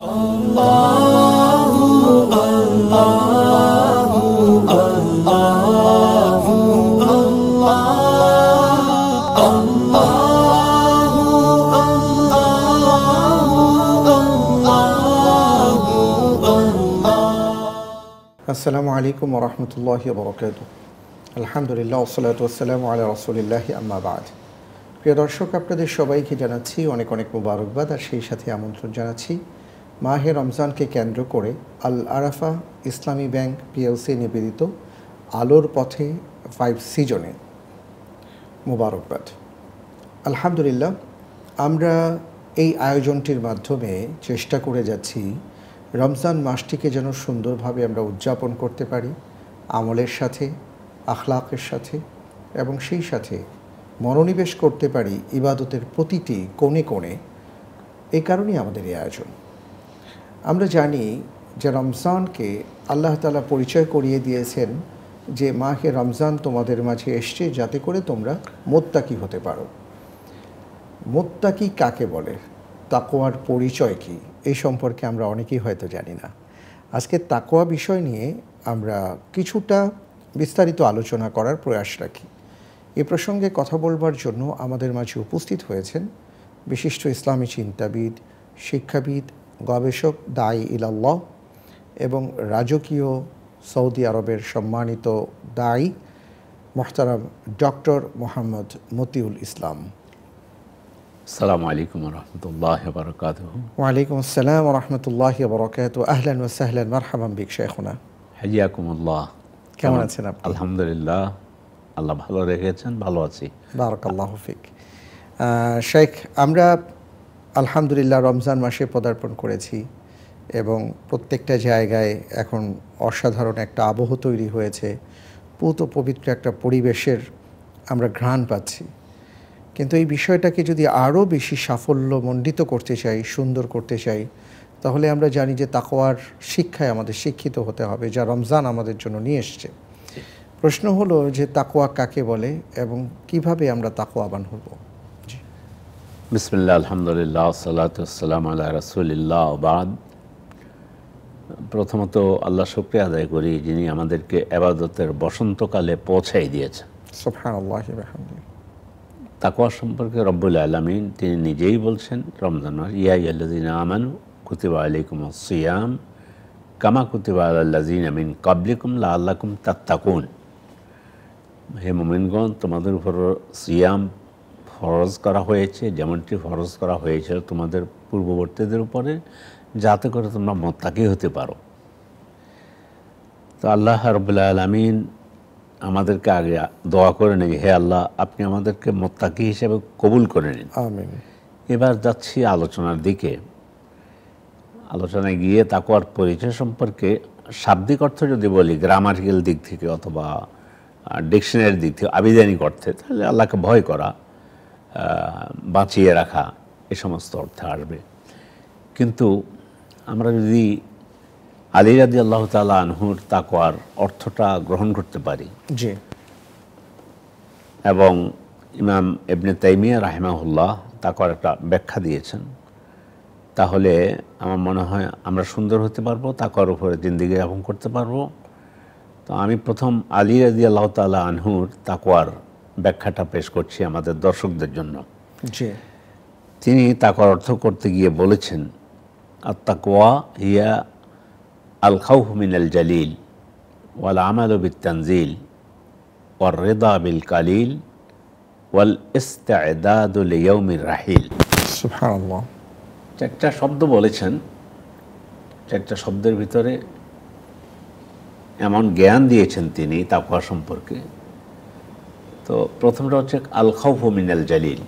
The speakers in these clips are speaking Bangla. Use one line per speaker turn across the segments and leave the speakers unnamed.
আসসালামু আলাইকুম ওয়া রাহমাতুল্লাহি ওয়া বারাকাতুহু। আলহামদুলিল্লাহ ওয়াসসালাতু ওয়াসসালামু আলা রাসূলিল্লাহি আম্মা বা'দ। প্রিয় দর্শক, আপনাদের সবাইকে জানাচ্ছি অনেক অনেক মুবারকবাদ, আর সেই সাথে আমন্ত্রণ জানাচ্ছি মাহে রমজানকে কেন্দ্র করে আল আরাফা ইসলামী ব্যাংক পিএলসি নিবেদিত আলোর পথে 5 সিজনে মুবারকবাদ। আলহামদুলিল্লাহ, আমরা এই আয়োজনটির মাধ্যমে চেষ্টা করে যাচ্ছি রমজান মাসটিকে যেন সুন্দরভাবে আমরা উদযাপন করতে পারি আমলের সাথে, আখলাকের সাথে, এবং সেই সাথে মনোনিবেশ করতে পারি ইবাদতের প্রতিটি কোণে কোণে। এই কারণেই আমাদের এই আয়োজন। আমরা জানি যে রমজানকে আল্লাহ তাআলা পরিচয় করিয়ে দিয়েছেন যে মাহে রমজান তোমাদের মাঝে এসছে যাতে করে তোমরা মুত্তাকি হতে পারো। মুত্তাকি কাকে বলে, তাকওয়ার পরিচয় কী, এই সম্পর্কে আমরা অনেকেই হয়তো জানি না। আজকে তাকওয়া বিষয় নিয়ে আমরা কিছুটা বিস্তারিত আলোচনা করার প্রয়াস রাখি। এ প্রসঙ্গে কথা বলবার জন্য আমাদের মাঝে উপস্থিত হয়েছেন বিশিষ্ট ইসলামী চিন্তাবিদ, শিক্ষাবিদ, গবেষক, দায়ী ইলাল্লাহ এবং রাজকীয় সৌদি আরবের সম্মানিত দায়ী মোহতারাম ডক্টর মোহাম্মদ মতিউল ইসলাম।
আসসালামু আলাইকুম ওয়া রাহমাতুল্লাহি ওয়া বারাকাতুহু।
ওয়া আলাইকুম আসসালাম ওয়া রাহমাতুল্লাহি ওয়া বারাকাতুহু। আহলান ওয়া সাহলান, মারহাবান বিক শাইখুনা।
হাইয়াকুমুল্লাহ।
কেমন আছেন আপনি?
আলহামদুলিল্লাহ, আল্লাহ ভালো রেখেছেন, ভালো আছি।
বারাকাল্লাহু ফিক। শেখ, আমরা আলহামদুলিল্লাহ রমজান মাসে পদার্পণ করেছি এবং প্রত্যেকটা জায়গায় এখন অসাধারণ একটা আবহ তৈরি হয়েছে, পুত পবিত্র একটা পরিবেশের আমরা ঘ্রাণ পাচ্ছি। কিন্তু এই বিষয়টাকে যদি আরও বেশি সাফল্যমণ্ডিত করতে চাই, সুন্দর করতে চাই, তাহলে আমরা জানি যে তাকওয়ার শিক্ষায় আমাদের শিক্ষিত হতে হবে, যা রমজান আমাদের জন্য নিয়ে এসছে। প্রশ্ন হলো যে তাকওয়া কাকে বলে এবং কিভাবে আমরা তাকওয়াবান হব? জি,
বিসমিল্লাহ, আলহামদুলিল্লাহ, সালাতু ওয়াসসালামু আলা রাসূলিল্লাহ, বাদ। প্রথমত আল্লাহ শুকরিয়া আদায় করি যিনি আমাদেরকে ইবাদতের বসন্তকালে পৌঁছাই দিয়েছেন।
সুবহানাল্লাহি ওয়া বিহামদিহি।
তাকওয়া সম্পর্কে রব্বুল আলামিন তিনি নিজেই বলছেন রমজান মাস, ইয়া আইয়ুহাল্লাযীনা আমানু কুতিবা আলাইকুমুস সিয়াম কামা কুতিবা আলাল্লাযীনা মিন ক্বাবলিকুম লাআল্লাকুম তাত্তাকুন। হে মুমিনগণ, তোমাদের উপর সিয়াম ফরজ করা হয়েছে যেমনটি ফরজ করা হয়েছিল তোমাদের পূর্ববর্তীদের উপরে, যাতে করে তোমরা মুত্তাকি হতে পারো। তো আল্লাহ রাব্বুল আলামিন আমাদেরকে আগে দোয়া করে নিই, হে আল্লাহ আপনি আমাদেরকে মুত্তাকি হিসেবে কবুল করে নিন।
আমিন।
এবার যাচ্ছি আলোচনার দিকে। আলোচনায় গিয়ে তাকওয়ার পরিচয় সম্পর্কে শাব্দিক অর্থ যদি বলি, গ্রামাটিক্যাল দিক থেকে অথবা ডিকশনারির দিক থেকে, আবিধানিক অর্থে, তাহলে আল্লাহকে ভয় করা, বাঁচিয়ে রাখা, এ সমস্ত অর্থে আসবে। কিন্তু আমরা যদি আলী রাদিয়াল্লাহু তাআলা আনহুর তাকওয়ার অর্থটা গ্রহণ করতে পারি,
জি,
এবং ইমাম ইবনে তাইমিয়া রাহিমাহুল্লাহ তাকওয়ার একটা ব্যাখ্যা দিয়েছেন, তাহলে আমার মনে হয় আমরা সুন্দর হতে পারবো, তাকওয়ার উপরে জিন্দেগি যাপন করতে পারবো। তো আমি প্রথম আলী রাদিয়াল্লাহু তাআলা আনহুর তাকওয়ার ব্যাখ্যাটা পেশ করছি আমাদের দর্শকদের জন্য।
জি।
তিনি তাকওয়ার অর্থ করতে গিয়ে বলেছেন, আত-তাকওয়া হিয়া আল খাউফু মিনাল জালিল ওয়াল আমালু বিত-তানজিল ওয়ার রিদা বিল কালিল ওয়াল ইস্তি'দাদু লিয়াউমির রাহিল।
সুবহানাল্লাহ।
চারটা শব্দ বলেছেন, চারটা শব্দের ভিতরে এমন জ্ঞান দিয়েছেন তিনি তাকওয়া সম্পর্কে। তো প্রথমটা হচ্ছে আল খাউফু মিনাল জালিল।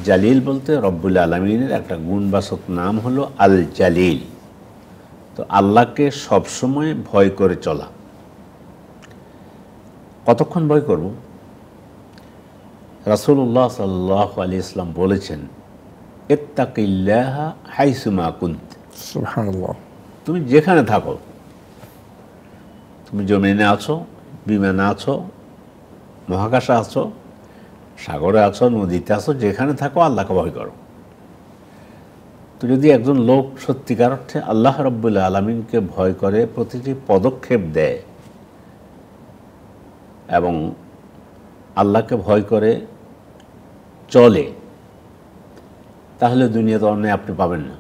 জালিল বলতে রব্বুল আলামিনের একটা গুণবাচক নাম হলো আল জালিল। তো আল্লাহকে সবসময় ভয় করে চলা। কতক্ষণ ভয় করব? রাসূলুল্লাহ সাল্লাল্লাহু আলাইহি ওয়াসাল্লাম বলেছেন, ইত্তাকিল্লাহা হাইসুমা কুন্ত।
সুবহানাল্লাহ।
তুমি যেখানে থাকো, তুমি জমিনে আছো, বিমানে আছো, মহাকাশে আছো, সাগরে আছো, নদীতে আছো, যেখানে থাকো আল্লাহকে ভয় করো। তো যদি একজন লোক সত্যিকার অর্থে আল্লাহ রাব্বুল আলামিনকে ভয় করে, প্রতিটি পদক্ষেপ দেয় এবং আল্লাহকে ভয় করে চলে, তাহলে দুনিয়াতে অন্যায় আপনি পাবেন না।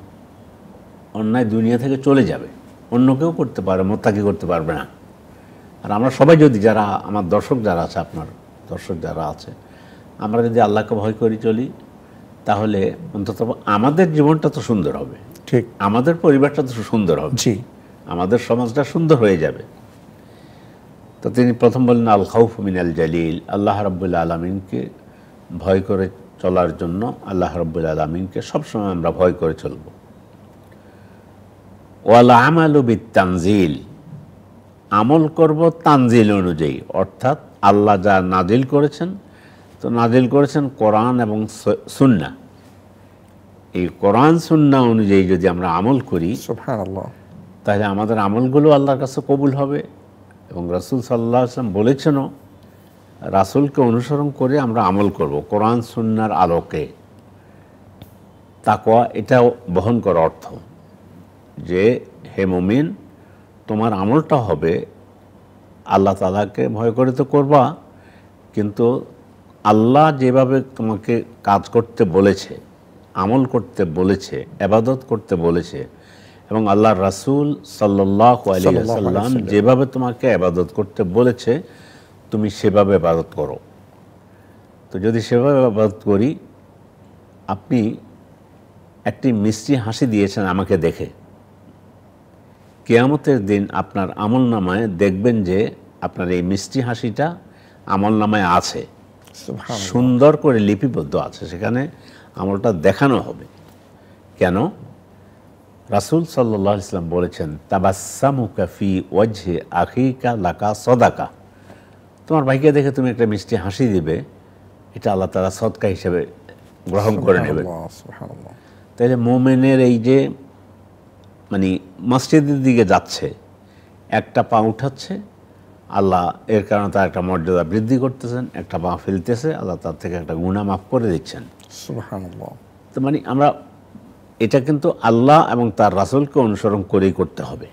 অন্যায় দুনিয়া থেকে চলে যাবে, অন্য কেউ করতে পারে, মোত্তাকি করতে পারবে না। আর আমরা সবাই যদি, যারা আমার দর্শক যারা আছে, আপনার দর্শক যারা আছে, আমরা যদি আল্লাহকে ভয় করে চলি, তাহলে অন্তত আমাদের জীবনটা তো সুন্দর হবে,
ঠিক,
আমাদের পরিবারটা তো সুন্দর হবে,
জি,
আমাদের সমাজটা সুন্দর হয়ে যাবে। তো তিনি প্রথম বললেন আল খাউফ মিনাল জালিল, আল্লাহ রাব্বুল আলামিনকে ভয় করে চলার জন্য আল্লাহ রাব্বুল আলামিনকে সবসময় আমরা ভয় করে চলব। ওয়াল আমালু বিত তানজিল, আমল করব তানজিল অনুযায়ী, অর্থাৎ আল্লাহ যা নাজিল করেছেন, তো নাজিল করেছেন কোরআন এবং সুন্নাহ। এই কোরআন সুন্নাহ অনুযায়ী যদি আমরা আমল করি,
সুবহানাল্লাহ,
তাহলে আমাদের আমলগুলো আল্লাহর কাছে কবুল হবে। এবং রাসূল সাল্লাল্লাহু আলাইহি ওয়াসাল্লাম বলেছেনও, রাসূলকে অনুসরণ করে আমরা আমল করব কোরআন সুন্নাহর আলোকে। তাকওয়া এটাও বহন করা অর্থ যে, হে মুমিন, তোমার আমলটা হবে আল্লাহ তাআলাকে ভয় করে তো করবা, কিন্তু আল্লাহ যেভাবে তোমাকে কাজ করতে বলেছে, আমল করতে বলেছে, ইবাদত করতে বলেছে, এবং আল্লাহর রাসূল সাল্লাল্লাহু আলাইহি ওয়াসাল্লাম যেভাবে তোমাকে ইবাদত করতে বলেছে, তুমি সেভাবে ইবাদত করো। তো যদি সেভাবে ইবাদত করি, আপনি একটি মিষ্টি হাসি দিয়েছেন আমাকে দেখে, কিয়ামতের দিন আপনার আমলনামায় দেখবেন যে আপনার এই মিষ্টি হাসিটা আমলনামায় আছে, সুন্দর করে লিপিবদ্ধ আছে, সেখানে আমলটা দেখানো হবে। কেন? রাসূল সাল্লাল্লাহু আলাইহি ওয়াসাল্লাম বলেছেন, তাবাসসামুকা ফি ওয়াজহি আখিকা লাকা সাদাকা, তোমার ভাইকে দেখে তুমি একটা মিষ্টি হাসি দিবে, এটা আল্লাহ তাআলা সদকা হিসেবে গ্রহণ করে নেবেন। তাইলে মুমিনের এই যে মানে মসজিদের দিকে যাচ্ছে, একটা পা উঠাচ্ছে, আল্লাহ এর কারণে তার একটা মর্যাদা বৃদ্ধি করতেছেন, একটা পা ফেলতেছে, আল্লাহ তার থেকে একটা গুনাহ মাফ করে দিচ্ছেন।
সুবহানাল্লাহ।
তো মানে আমরা এটা কিন্তু আল্লাহ এবং তার রাসূলকে অনুসরণ করেই করতে হবে।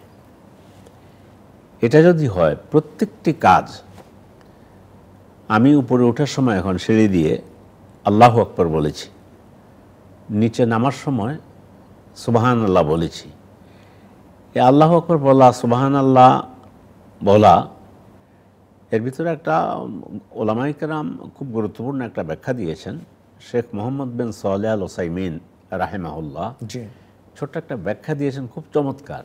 এটা যদি হয়, প্রত্যেকটি কাজ, আমি উপরে ওঠার সময় এখন সিঁড়ি দিয়ে আল্লাহু আকবার বলেছি, নিচে নামার সময় সুবহানাল্লাহ বলেছি। এই আল্লাহু আকবার বলা, সুবহানাল্লাহ বলা, এর ভিতরে একটা ওলামায়ে কেরাম খুব গুরুত্বপূর্ণ একটা ব্যাখ্যা দিয়েছেন। শেখ মোহাম্মদ বিন সালেহ আল উসাইমিন রাহিমাহুল্লাহ ছোট্ট একটা ব্যাখ্যা দিয়েছেন, খুব চমৎকার,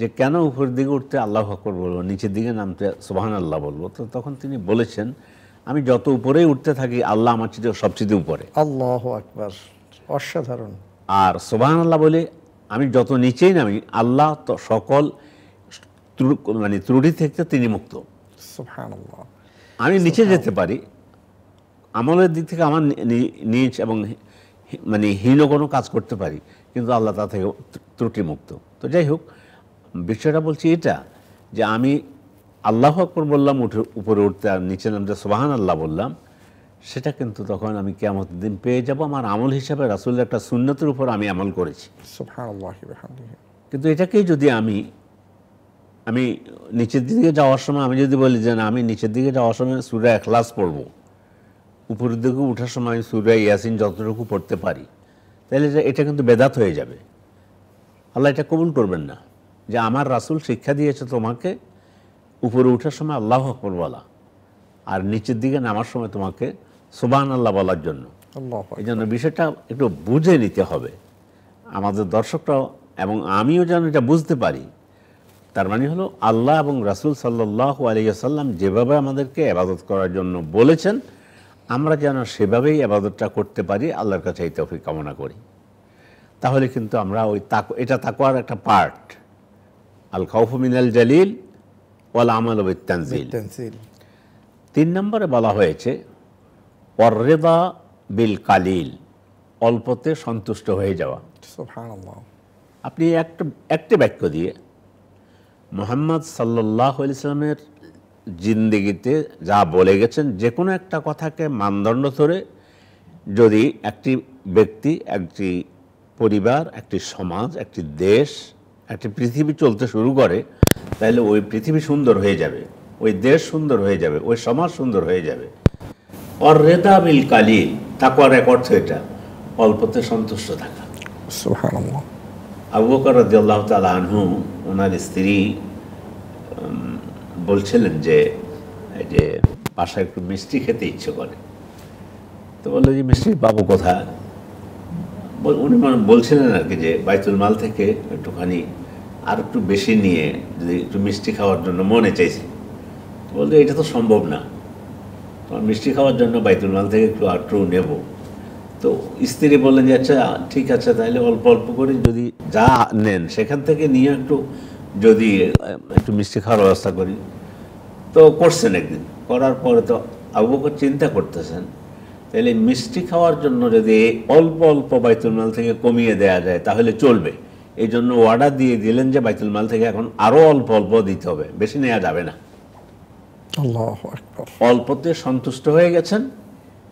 যে কেন উপরের দিকে উঠতে আল্লাহু আকবার বলবো, নিচের দিকে নামতে সুবহানাল্লাহ বলবো। তো তখন তিনি বলেছেন, আমি যত উপরেই উঠতে থাকি, আল্লাহ আমার চেয়ে সবচেয়ে উপরে।
আল্লাহু আকবার, অসাধারণ।
আর সুবহানাল্লাহ বলে আমি যত নিচেই নামি, আল্লাহ তো সকল মানে ত্রুটি থেকে তিনি মুক্ত।
সুবহানাল্লাহ।
আমি নিচে যেতে পারি, আমলের দিক থেকে আমার নিচ এবং মানে হীন কোনো কাজ করতে পারি, কিন্তু আল্লাহ তা থেকে ত্রুটিমুক্ত। তো যাই হোক, বিষয়টা বলছি এটা, যে আমি আল্লাহু আকবার বললাম উপরে উঠতে, আর নিচে নামতে সুবহানাল্লাহ বললাম, সেটা কিন্তু তখন আমি কিয়ামতের দিন পেয়ে যাব আমার আমল হিসাবে, রাসূলের একটা সুন্নতের উপর আমি আমল করেছি।
সুবহানাল্লাহি ওয়া বিহামদিহি।
কিন্তু এটাকেই যদি আমি নিচের দিকে যাওয়ার সময় আমি যদি বলি যে না, আমি নিচের দিকে যাওয়ার সময় সূরা ইখলাস পড়ব, উপরের দিকে ওঠার সময় আমি সূরা ইয়াসিন যতটুকু পড়তে পারি, তাহলে এটা কিন্তু বেদাত হয়ে যাবে। আল্লাহ এটা কবুল করবেন না, যে আমার রাসূল শিক্ষা দিয়েছে তোমাকে উপরে ওঠার সময় আল্লাহু আকবার বলা, আর নিচের দিকে নামার সময় তোমাকে সুবহানাল্লাহ বলার জন্য। এই জন্য বিষয়টা একটু বুঝে নিতে হবে, আমাদের দর্শকরাও এবং আমিও যেন এটা বুঝতে পারি। তার মানে হলো, আল্লাহ এবং রাসূল সাল্লাল্লাহু আলাইহি ওয়াসাল্লাম যেভাবে আমাদেরকে ইবাদত করার জন্য বলেছেন, আমরা যেন সেভাবেই ইবাদতটা করতে পারি, আল্লাহর কাছে এই তৌফিক কামনা করি। তাহলে কিন্তু আমরা ওই এটা তাকওয়ার একটা পার্ট। আল খাউফু মিনাল জালিল ওয়াল আমালু বিত তানজিল। 3 নম্বরে বলা হয়েছে ওয়াররিদা বিল কালিল, অল্পতে সন্তুষ্ট হয়ে যাওয়া।
সুবহানাল্লাহ। আপনি
একটা বাক্য দিয়ে মুহাম্মদ সাল্লাল্লাহু আলাইহি ওয়াসাল্লামের জিন্দেগিতে যা বলে গেছেন, যে কোনো একটা কথাকে মানদণ্ড ধরে যদি একটি ব্যক্তি, একটি পরিবার, একটি সমাজ, একটি দেশ, একটি পৃথিবী চলতে শুরু করে, তাহলে ওই পৃথিবী সুন্দর হয়ে যাবে, ওই দেশ সুন্দর হয়ে যাবে, ওই সমাজ সুন্দর হয়ে যাবে। আর রেদা বিল কালিল, তাকওয়ার এক অর্থ এটা, অল্পতে সন্তুষ্ট থাকা।
সুবহানাল্লাহ।
আবু বকর রাদিয়াল্লাহু তাআলা আনহু, ওনার স্ত্রী বলছিলেন যে এই যে বাসায় একটু মিষ্টি খেতে ইচ্ছে করে, তো বললো যে মিষ্টি পাবো কোথায়? উনি বলছিলেন আর কি যে বাইতুল মাল থেকে একটুখানি আর একটু বেশি নিয়ে যদি একটু মিষ্টি খাওয়ার জন্য মনে চাইছে। বললো এটা তো সম্ভব না, তোমার মিষ্টি খাওয়ার জন্য বাইতুল মাল থেকে একটু আটটু নেব। তো স্ত্রী বললেন যে আচ্ছা ঠিক আছে, তাহলে অল্প অল্প করে যদি যা নেন সেখান থেকে নিয়ে একটু যদি একটু মিষ্টি খাওয়ার ব্যবস্থা করি। তো করছেন একদিন, করার পরে তো আবু বকর চিন্তা করতেছেন তাহলে মিষ্টি খাওয়ার জন্য যদি অল্প অল্প বাইতুল মাল থেকে কমিয়ে দেয়া যায় তাহলে চলবে। এই জন্য অর্ডার দিয়ে দিলেন যে বাইতুল মাল থেকে এখন আরও অল্প অল্প দিতে হবে, বেশি নেওয়া যাবে না।
আল্লাহু আকবার।
অল্পতে সন্তুষ্ট হয়ে গেছেন,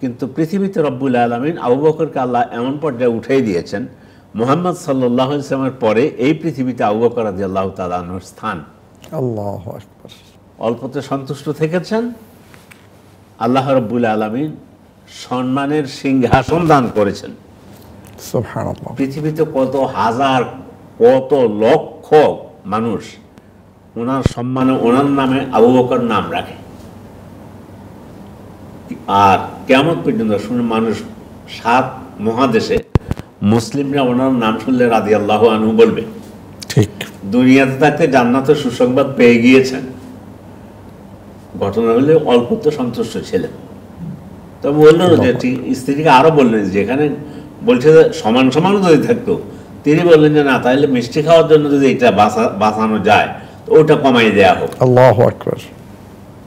কিন্তু পৃথিবীতে রব্বুল আলামিন আবু বকরকে আল্লাহ এমন পর্যায়ে উঠিয়ে দিয়েছেন, মুহাম্মদ সাল্লাল্লাহু আলাইহি ওয়াসাল্লামের পরে এই পৃথিবীতে আবু বকর রাদিয়াল্লাহু তাআলা আনহুর স্থান।
আল্লাহু আকবার।
অল্পতে সন্তুষ্ট থেকেছেন, আল্লাহ রব্বুল আলামিন সম্মানের সিংহাসন দান করেছেন।
সুবহানাল্লাহ।
পৃথিবীতে কত হাজার কত লক্ষ মানুষ ওনার সম্মানে ওনার নামে আবু বকর নাম রাখে, আর কিয়ামত পর্যন্ত শুনে মানুষ 7 মহাদেশে মুসলিমরা ওনার নাম শুনলে রাদিয়াল্লাহু আনহু বলবে।
ঠিক।
দুনিয়াতে থাকতে জান্নাতের সুসংবাদ পেয়ে গিয়েছেন। ঘটনা হলে অল্পতে সন্তুষ্ট ছিলেন। তবে বললেন যে স্ত্রীকে আরো বললেন, যেখানে বলছে যে সমান সমানও যদি থাকতো, তিনি বললেন যে না, তাহলে মিষ্টি খাওয়ার জন্য যদি এটা বাঁচানো যায় তো ওটা কমাই দেয়া হোক।
আল্লাহু আকবার।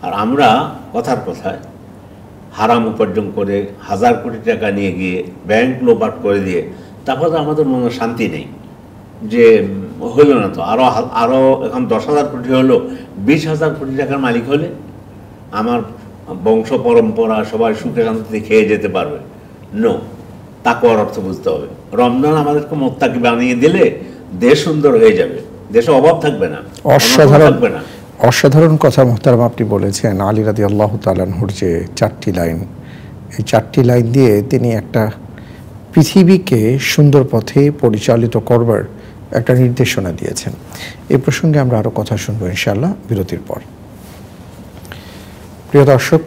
আর আমরা কথার কথায় হারাম উপার্জন করে 1000 কোটি টাকা নিয়ে গিয়ে ব্যাংক লোপাট করে দিয়ে তারপর তো আমাদের মনে শান্তি নেই যে হইল না, তো আরো এখন 10,000 কোটি হলো, 20,000 কোটি টাকার মালিক হলে আমার বংশ পরম্পরা সবাই সুখে শান্তিতে খেয়ে যেতে পারবে। নো, তাকওয়ার অর্থ বুঝতে হবে। রমজান আমাদেরকে মোত্তাকি বানিয়ে দিলে দেশ সুন্দর হয়ে যাবে, দেশে অভাব থাকবে না,
অসাধারণ
থাকবে না।
অসাধারণ কথা মোহতারাম আপনি বলেছেন। আলী রাদিয়াল্লাহু তাআলা আনহুর যে 4টি লাইন, এই 4টি লাইন দিয়ে তিনি একটা পৃথিবীকে সুন্দর পথে পরিচালিত করবার একটা নির্দেশনা দিয়েছেন। এই প্রসঙ্গে আমরা আরও কথা শুনবো ইনশাআল্লাহ বিরতির পর। প্রিয় দর্শক,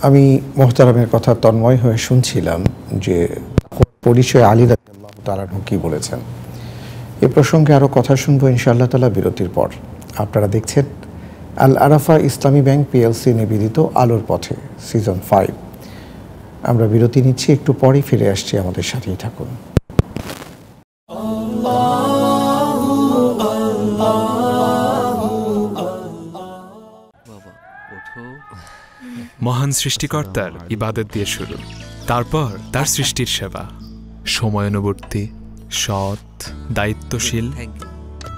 আমি মোহতারামের কথা তন্ময় হয়ে শুনছিলাম যে পরিচয় আলী রাদিয়াল্লাহু তাআলা আনহু কি বলেছেন। এই প্রসঙ্গে আরও কথা শুনবো ইনশাআল্লাহ তাআলা বিরতির পর। আপনারা দেখছেন আল আরাফা ইসলামী ব্যাংক পিএলসি নিবেদিত আলোর পথে সিজন 5। আমরা বিরতি নিচ্ছি, একটু পরেই ফিরে আসছি, আমাদের সাথেই থাকুন।
মহান সৃষ্টিকর্তার ইবাদত দিয়ে শুরু, তারপর তার সৃষ্টির সেবা। সময়ানুবর্তী, সৎ, দায়িত্বশীল,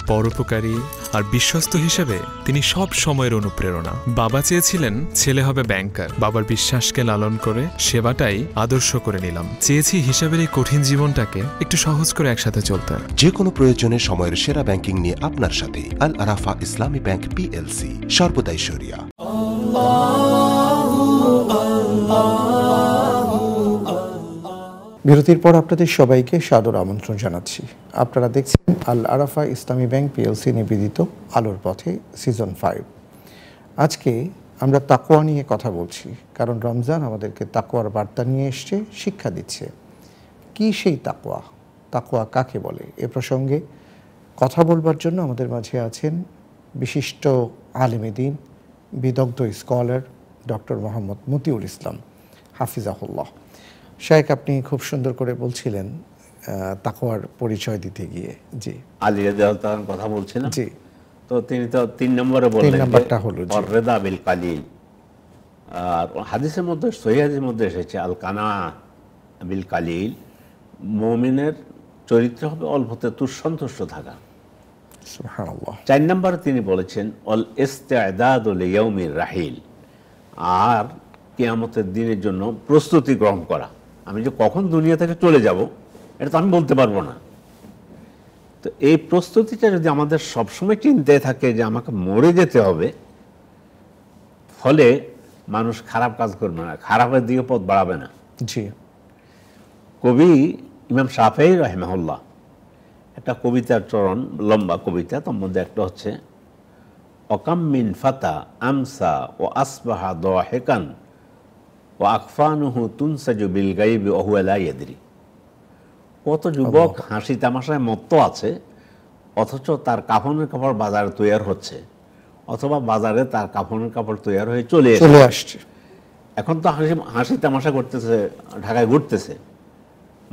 পরোপকারী আর বিশ্বস্ত হিসেবে তিনি সব সময়ের অনুপ্রেরণা। বাবা চেয়েছিলেন ছেলে হবে ব্যাংকার। বাবার বিশ্বাসকে লালন করে সেবাটাই আদর্শ করে নিলাম। চেয়েছি হিসাবের এই কঠিন জীবনটাকে একটু সহজ করে একসাথে চলতে।
যে কোনো প্রয়োজনে সময়ের সেরা ব্যাংকিং নিয়ে আপনার সাথে আল আরাফা ইসলামী ব্যাংক পিএলসি, সর্বদাই শরিয়া।
বিরতির পর আপনাদের সবাইকে সাদর আমন্ত্রণ জানাচ্ছি। আপনারা দেখছেন আল আরাফা ইসলামী ব্যাংক পিএলসি নিবেদিত আলোর পথে সিজন 5। আজকে আমরা তাকওয়া নিয়ে কথা বলছি, কারণ রমজান আমাদেরকে তাকওয়ার বার্তা নিয়ে এসছে, শিক্ষা দিচ্ছে। কি সেই তাকওয়া, তাকওয়া কাকে বলে, এ প্রসঙ্গে কথা বলবার জন্য আমাদের মাঝে আছেন বিশিষ্ট আলেমে দ্বীন, বিদগ্ধ স্কলার ডক্টর মোহাম্মদ মতিউল ইসলাম হাফিজাহুল্লাহ। শায়েখ, আপনি খুব সুন্দর করে বলছিলেন তাকওয়ার পরিচয় দিতে গিয়ে। জি,
আলী রাদিয়াল্লাহু তাআলার কথা বলছিলাম।
জি,
তো তিনি তো 3 নম্বরে বললেন,
3 নম্বরটা হলো
রেদা বিল কালিল। আর হাদিসের মধ্যে, সহিহ হাদিসের মধ্যে এসেছে আল কানা বিল কালিল, মুমিনের চরিত্র হবে অল্পতে সন্তুষ্ট থাকা।
সুবহানাল্লাহ।
4 নম্বরে তিনি বলেছেন অল ইস্তিআদাদু লিয়াউমির রাহিল, আর কিয়ামতের দিনের জন্য প্রস্তুতি গ্রহণ করা। আমি যে কখন দুনিয়া থেকে চলে যাব এটা তো আমি বলতে পারবো না, তো এই প্রস্তুতিটা যদি আমাদের সবসময় চিন্তায় থাকে যে আমাকে মরে যেতে হবে, ফলে মানুষ খারাপ কাজ করবে না, খারাপের দিকে পথ বাড়াবে না।
জি।
কবি ইমাম শাফেঈ রাহিমাহুল্লাহ একটা কবিতার চরণ, লম্বা কবিতা, তার মধ্যে একটা হচ্ছে অকাম মিন ফাতা আমসা ও আসবাহা দাহিকান ও আকফানুহু তুনসাজু বিল গায়বি ওয়া হুয়া লা ইয়াদরি। কত যুবক হাসি তামাশায় মত্ত আছে, অথচ তার কাফনের কাপড় বাজারে তৈরি হচ্ছে, অথবা বাজারে তার কাফনের কাপড় তৈরি হয়ে চলে আসছে। এখন তো হাসি তামাশা করতেছে, ঢাকায় ঘুরতেছে,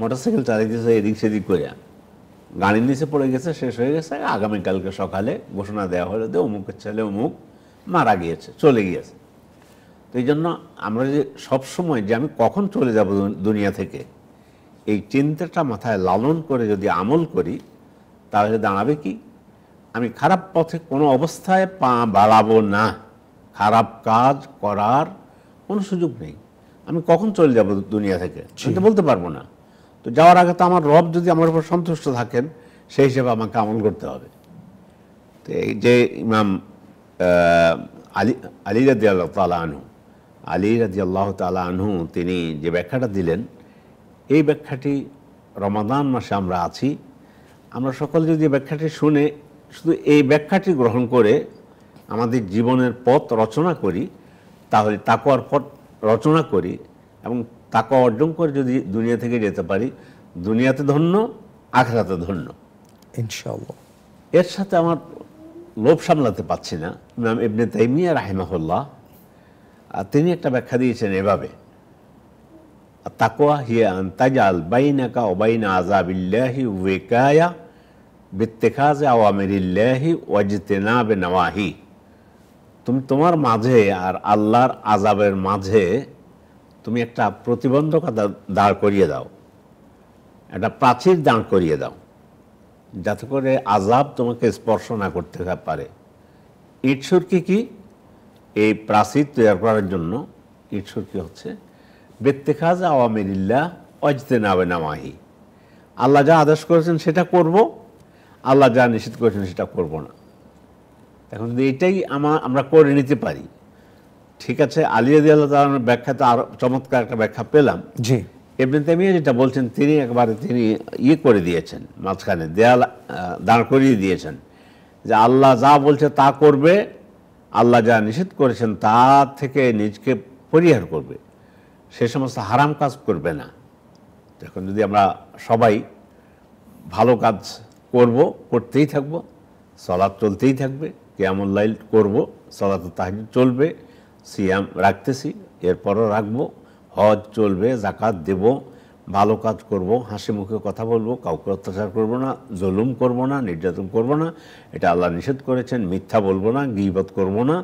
মোটরসাইকেল চালাইতেছে এদিক সেদিক করে, গাড়ির নিচে পড়ে গেছে, শেষ হয়ে গেছে, আগামীকালকে সকালে ঘোষণা দেওয়া হলো যে অমুকের ছেলে অমুক মারা গিয়েছে, চলে গিয়েছে। তো এই জন্য আমরা যে সবসময় যে আমি কখন চলে যাব দুনিয়া থেকে, এই চিন্তাটা মাথায় লালন করে যদি আমল করি, তাহলে দাঁড়াবে কি, আমি খারাপ পথে কোনো অবস্থায় পা বাড়াবো না, খারাপ কাজ করার কোনো সুযোগ নেই। আমি কখন চলে যাব দুনিয়া থেকে সেটা বলতে পারবো না। তো যাওয়ার আগে তো আমার রব যদি আমার উপর সন্তুষ্ট থাকেন, সেই হিসেবে আমাকে আমল করতে হবে। তো এই যে ইমাম আলী রাদিয়াল্লাহু তাআলা আনহু, আলী রাদিয়াল্লাহু তাআলা আনহু তিনি যে ব্যাখ্যাটা দিলেন, এই ব্যাখ্যাটি রমাদান মাসে আমরা আছি, আমরা সকলে যদি ব্যাখ্যাটি শুনে শুধু এই ব্যাখ্যাটি গ্রহণ করে আমাদের জীবনের পথ রচনা করি, তাহলে তাকওয়ার পথ রচনা করি এবং তাকওয়া অর্জন করে যদি দুনিয়া থেকে যেতে পারি, দুনিয়াতে ধন্য, আখিরাতে ধন্য
ইনশাআল্লাহ।
এর সাথে আমার লোভ সামলাতে পারছি না। ইমাম ইবনে তাইমিয়া রাহিমাহুল্লাহ তিনি একটা ব্যাখ্যা দিয়েছেন এভাবে, তাকওয়া হিয়া আন তাজআল বাইনাকা ওয়া বাইনা আযাবিল্লাহি ওয়াকায়া বিত্তিখাযি আওয়ামিরিল্লাহি ওয়াজতিনাবি নওয়াহি। তুমি তোমার মাঝে আর আল্লাহর আযাবের মাঝে তুমি একটা প্রতিবন্ধকতা দাঁড় করিয়ে দাও, একটা প্রাচীর দাঁড় করিয়ে দাও, যাতে করে আযাব তোমাকে স্পর্শ না করতে পারে। ইটসুরকি কি? এই প্রাচীর তৈরি করার জন্য ইটসুরকি হচ্ছে বিত্তিখাযি আওয়ামিরিল্লাহ ওয়াজতিনাবি নওয়াহি। আল্লাহ যা আদেশ করেছেন সেটা করব, আল্লাহ যা নিষেধ করেছেন সেটা করব না। এখন যদি এটাই আমরা করে নিতে পারি, ঠিক আছে। আলী রাদিয়াল্লাহু তাআলার ব্যাখ্যাতে আরো চমৎকার একটা ব্যাখ্যা পেলাম।
জি।
ইবনে তাইমিয়া যেটা বলছেন, তিনি একবারে তিনি করে দিয়েছেন, মাঝখানে দেয়াল দাঁড় করিয়ে দিয়েছেন যে আল্লাহ যা বলছে তা করবে, আল্লাহ যা নিষেধ করেছেন তা থেকে নিজকে পরিহার করবে, সে সমস্ত হারাম কাজ করবে না। এখন যদি আমরা সবাই ভালো কাজ করব, করতেই থাকব, সালাত চলতেই থাকবে, কিয়ামুল লাইল করব, সালাতুত তাহাজ্জুদ চলবে, সিয়াম রাখতেছি, এরপরও রাখবো, হজ চলবে, যাকাত দেব, ভালো কাজ করব, হাসি মুখে কথা বলবো, কাউকে অত্যাচার করব না, জুলুম করব না, নির্যাতন করব না, এটা আল্লাহ নিষেধ করেছেন, মিথ্যা বলবো না, গীবত করব না।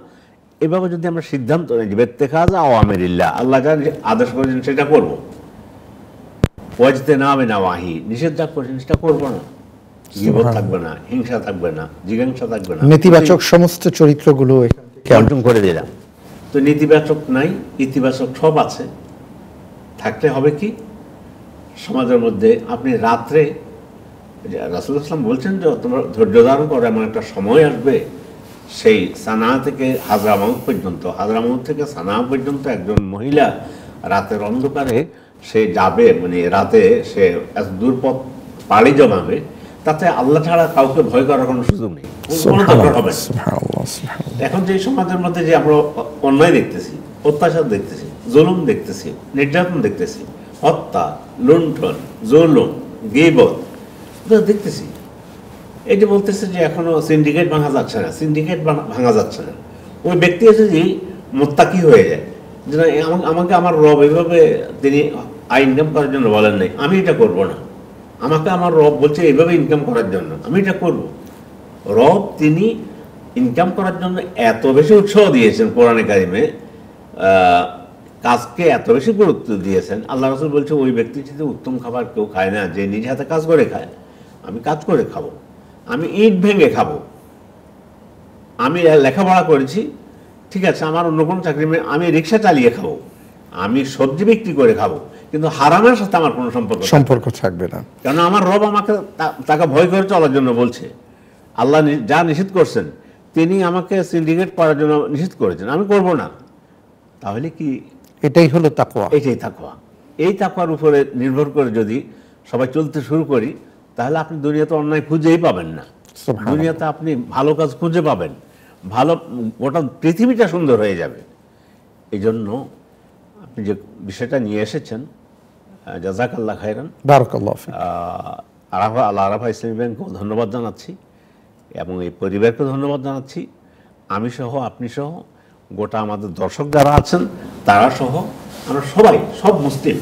এভাবে যদি আমরা সিদ্ধান্ত নিই যে ইত্তিখাযি আওয়ামিরিল্লাহ, আল্লাহ যা আদেশ করেছেন সেটা করব, ওয়াজতিনাবি নওয়াহি, নিষেধ যা করেছেন সেটা করব না, গীবত থাকবে না, হিংসা থাকবে না, জিজ্ঞাসা থাকবে না,
নেতিবাচক সমস্ত চরিত্রগুলো
অর্জন করে দিলাম। তো নেতিবাচক নাই, ইতিবাচক সব আছে। থাকলে হবে কি, সমাজের মধ্যে আপনি রাত্রে, রাসূলুল্লাহ সাল্লাল্লাহু আলাইহি ওয়াসাল্লাম বলছেন যে তোমরা ধৈর্য ধারণ করে এমন একটা সময় আসবে, সেই সানা থেকে হাজরামাউত পর্যন্ত, হাজরামাউত থেকে সানা পর্যন্ত একজন মহিলা রাতের অন্ধকারে সে যাবে, মানে রাতে সে এত দূর পথ পাড়ি জমাবে, তাতে আল্লাহ ছাড়া কাউকে ভয় করার কোনো সুযোগ নেই, কোনো দরকার হবে না। এখন যে সমাজের মধ্যে যে আমরা অন্যায় দেখতেছি, অত্যাচার দেখতেছি, জুলুম দেখতেছি, নির্যাতন দেখতেছি, হত্যা, লুণ্ঠন, জুলুম, গীবত দেখতেছি, এই যে বলতেছে যে এখনো সিন্ডিকেট ভাঙা যাচ্ছে না, সিন্ডিকেট ভাঙা যাচ্ছে না। ওই ব্যক্তি এসে যে মুত্তাকি হয়ে যায় যে আমাকে আমার রব এভাবে তিনি ইনকাম করার জন্য বলেন নাই, আমি এটা করব না, আমাকে আমার রব বলছে এইভাবে ইনকাম করার জন্য, আমি এটা করব। রব তিনি ইনকাম করার জন্য এত বেশি উৎসাহ দিয়েছেন, কোরআনে কারিমে কাজকে এত বেশি গুরুত্ব দিয়েছেন। আল্লাহ রাসূল বলছে ওই ব্যক্তির সাথে উত্তম খাবার কেউ খায় না যে নিজ হাতে কাজ করে খায়। আমি কাজ করে খাবো, আমি ইট ভেঙে খাবো, আমি লেখাপড়া করেছি, ঠিক আছে, আমার অন্য কোনো চাকরি নেই, আমি রিক্সা চালিয়ে খাবো, আমি সবজি বিক্রি করে খাবো, কিন্তু হারামের সাথে আমার কোনো
সম্পর্ক থাকবে না।
কেন আমার রব আমাকে তাকে ভয় করে চলার জন্য বলছে। আল্লাহ যা নিষেধ করছেন তিনি আমাকে সিন্ডিকেট করার জন্য নিষেধ করেছেন, আমি করব না। তাহলে কি
এটাই হলো তাকওয়া।
এটাই তাকওয়া। এই তাকওয়ার উপরে নির্ভর করে যদি সবাই চলতে শুরু করি তাহলে আপনি দুনিয়াতে অন্যায় খুঁজেই পাবেন না, দুনিয়াতে আপনি ভালো কাজ খুঁজে পাবেন, ভালো গোটা পৃথিবীটা সুন্দর হয়ে যাবে। এই জন্য আপনি যে বিষয়টা নিয়ে এসেছেন, জাযাকাল্লাহ খায়রান,
বারাকাল্লাহু ফিক।
আল আরাফা ইসলামী ব্যাংককেও ধন্যবাদ জানাচ্ছি এবং এই পরিবারকে ধন্যবাদ জানাচ্ছি। আমি সহ, আপনি সহ, গোটা আমাদের দর্শক যারা আছেন তারা সহ আমরা সবাই, সব মুসলিম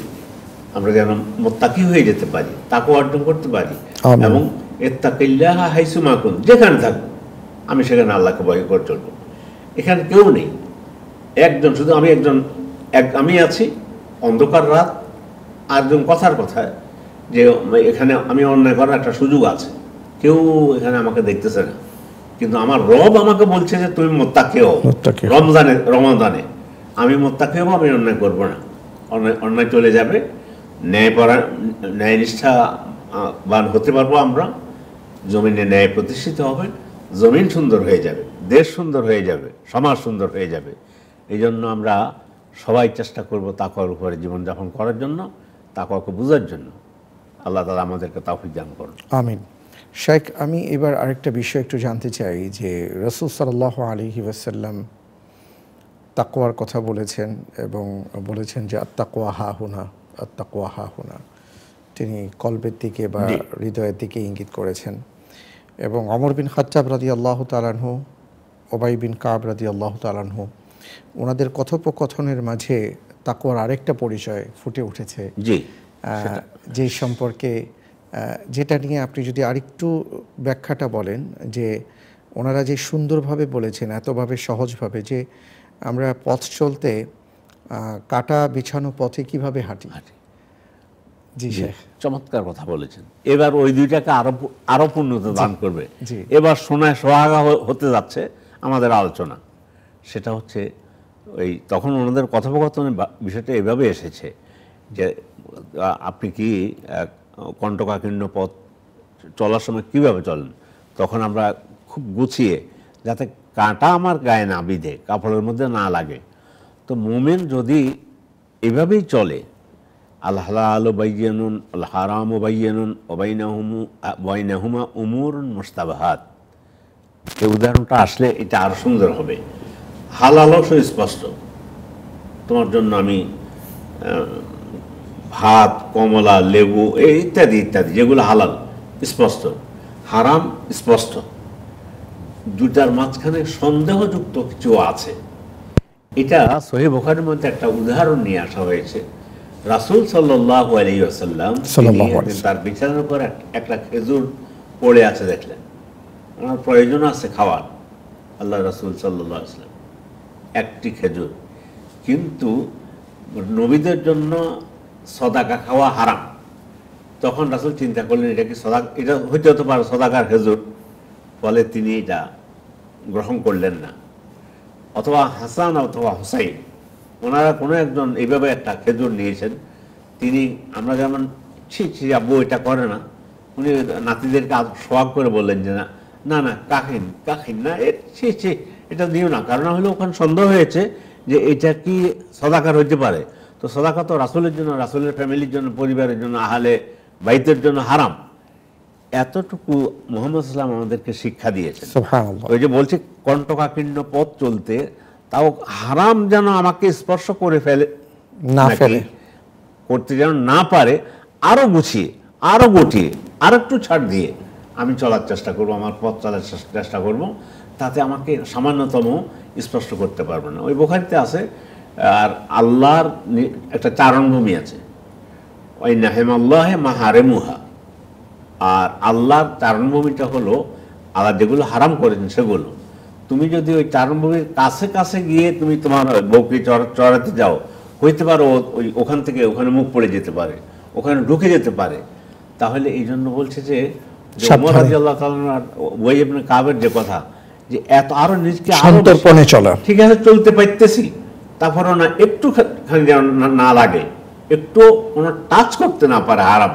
আমরা যেন মুত্তাকি হয়ে যেতে পারি, তাকওয়া অর্জন করতে পারি এবং ইত্তাকিল্লাহ হাইসু মা কুন, যেখানে থাকবো আমি সেখানে আল্লাহকে ভয় করে চলবো। এখানে কেউ নেই, একজন শুধু আমি আছি, অন্ধকার রাত, আর একজন কথার কথায় যে এখানে আমি অন্যায় করার একটা সুযোগ আছে, কেউ এখানে আমাকে দেখতেছে না, কিন্তু আমার রব আমাকে বলছে যে তুমি মুত্তাকি হও। রমজানে আমি মুত্তাকি হব, আমি অন্যায় করবো না, অন্যায় চলে যাবে, ন্যায়নিষ্ঠাবান হতে পারবো আমরা, জমিনে ন্যায় প্রতিষ্ঠিত হবে, জমিন সুন্দর হয়ে যাবে, দেশ সুন্দর হয়ে যাবে, সমাজ সুন্দর হয়ে যাবে। এই জন্য আমরা সবাই চেষ্টা করব তাকওয়ার উপরে জীবনযাপন করার জন্য, তাকওয়াকে বোঝার জন্য। আল্লাহ তাআলা আমাদেরকে তৌফিক দান করুন।
আমিন। শেখ, আমি এবার আরেকটা বিষয় একটু জানতে চাই যে রাসূল সাল্লাল্লাহু আলাইহি ওয়াসাল্লাম তাকওয়ার কথা বলেছেন এবং বলেছেন যে আত-তাকওয়া হাহুনা, আত-তাকওয়া হাহুনা। তিনি কলবের দিকে বা হৃদয়ের দিকে ইঙ্গিত করেছেন এবং ওমর বিন খাত্তাব রাদিয়াল্লাহু তাআলা আনহু, উবাই বিন কাব রাদিয়াল্লাহু তাআলা আনহু, ওনাদের কথোপকথনের মাঝে তাকওয়ার আরেকটা পরিচয় ফুটে উঠেছে, যে সম্পর্কে যেটা নিয়ে আপনি যদি আরেকটু ব্যাখ্যাটা বলেন, যে ওনারা যে সুন্দরভাবে বলেছেন, এতভাবে সহজভাবে, যে আমরা পথ চলতে কাটা বিছানো পথে কিভাবে হাঁটি। জি শেখ,
চমৎকার কথা বলেছেন। এবার ওই দুইটাকে আরো পূর্ণতা দান করবে। এবার সোনায় সোহাগা হতে যাচ্ছে আমাদের আলোচনা। সেটা হচ্ছে ওই তখন ওনাদের কথোপকথনের বিষয়টা এভাবে এসেছে যে আপনি কি কণ্টকাকীর্ণ পথ চলার সময় কিভাবে চলেন? তখন আমরা খুব গুছিয়ে, যাতে কাঁটা আমার গায়ে না বিঁধে, কাপড়ের মধ্যে না লাগে। তো মুমিন যদি এভাবেই চলে, আল হালালু বাইয়িনুন আল হারামু বাইয়িনুন ওয়া বাইনাহুমা উমুরুন মুশতাবাহাত, এই উদাহরণটা আসলে এটা আরো সুন্দর হবে। হালাল সুস্পষ্ট, তোমার জন্য আমি ভাত, কমলা, লেবু ইত্যাদি ইত্যাদি যেগুলো হালাল স্পষ্ট, হারাম স্পষ্ট, দুটার মাঝখানে সন্দেহযুক্ত কিছু আছে। এটা সহিহ বুখারীর মধ্যে একটা উদাহরণ নিয়ে আসা হয়েছে। রাসূল সাল্লাল্লাহু আলাইহি ওয়াসাল্লাম তার বিছানার উপর একটা খেজুর পড়ে আছে, দেখলেন ওনার প্রয়োজন আছে খাওয়ার, আল্লাহ রাসূল সাল্লাল্লাহু আলাইহি ওয়াসাল্লাম একটি খেজুর, কিন্তু নবীদের জন্য সদাকা খাওয়া হারাম। তখন রাসূল চিন্তা করলেন এটা কি এটা হতে পারে সদাকার খেজুর, ফলে তিনি এটা গ্রহণ করলেন না। অথবা হাসান অথবা হুসাইন, ওনারা কোনো একজন এইভাবে একটা খেজুর নিয়েছেন, তিনি আমরা যেমন ছি ছি আব্বু এটা করে না, উনি নাতিদেরকে সোয়াগ করে বললেন যে না না না কাখিন না, ছি ছি এটা দিও না। কারণ হলো ওখানে সন্দেহ হয়েছে যে এটা কি সদাকার হতে পারে। তো সদাকা তো রাসূলের জন্য, রাসূলের ফ্যামিলির জন্য, পরিবারের জন্য, আহলে বাইতের জন্য হারাম। এতটুকু মুহাম্মদ সাল্লাল্লাহু আলাইহি ওয়াসাল্লাম আমাদেরকে শিক্ষা দিয়েছেন। সুবহানাল্লাহ। ওই যে বলছে কণ্টকাকীর্ণ পথ চলতে, তাও হারাম যেন আমাকে স্পর্শ করে করতে যেন না পারে, আরো গুছিয়ে, আরো গটিয়ে, আর একটু ছাড় দিয়ে আমি চলার চেষ্টা করবো, আমার পথ চলার চেষ্টা করবো, তাতে আমাকে সামান্যতম স্পষ্ট করতে পারবে না। ওই বুখারীতে আছে, আর আল্লাহর একটা চারণভূমি আছে, ওই নাহিমাল্লাহে মাহারেমুহা, আর আল্লাহর চারণভূমিটা হলো আল্লাহ যেগুলো হারাম করেছেন সেগুলো। তুমি যদি ওই চারণভূমির কাছে কাছে গিয়ে তুমি তোমার বউকে চড়াতে যাও, হইতে পারো ওখান থেকে ওখানে মুখ পড়ে যেতে পারে, ওখানে ঢুকে যেতে পারে। তাহলে এই জন্য বলছে যে ওমর রাদিয়াল্লাহু তাআলা ওয়াই ইবনে কাবের যে কথা, যে এত আরো নিজকে
সন্তর্পণে চলা,
ঠিক আছে চলতে পারতেছি, তারপরও না একটুখানি যেন না লাগে, একটু কোনো টাচ করতে না পারে হারাম,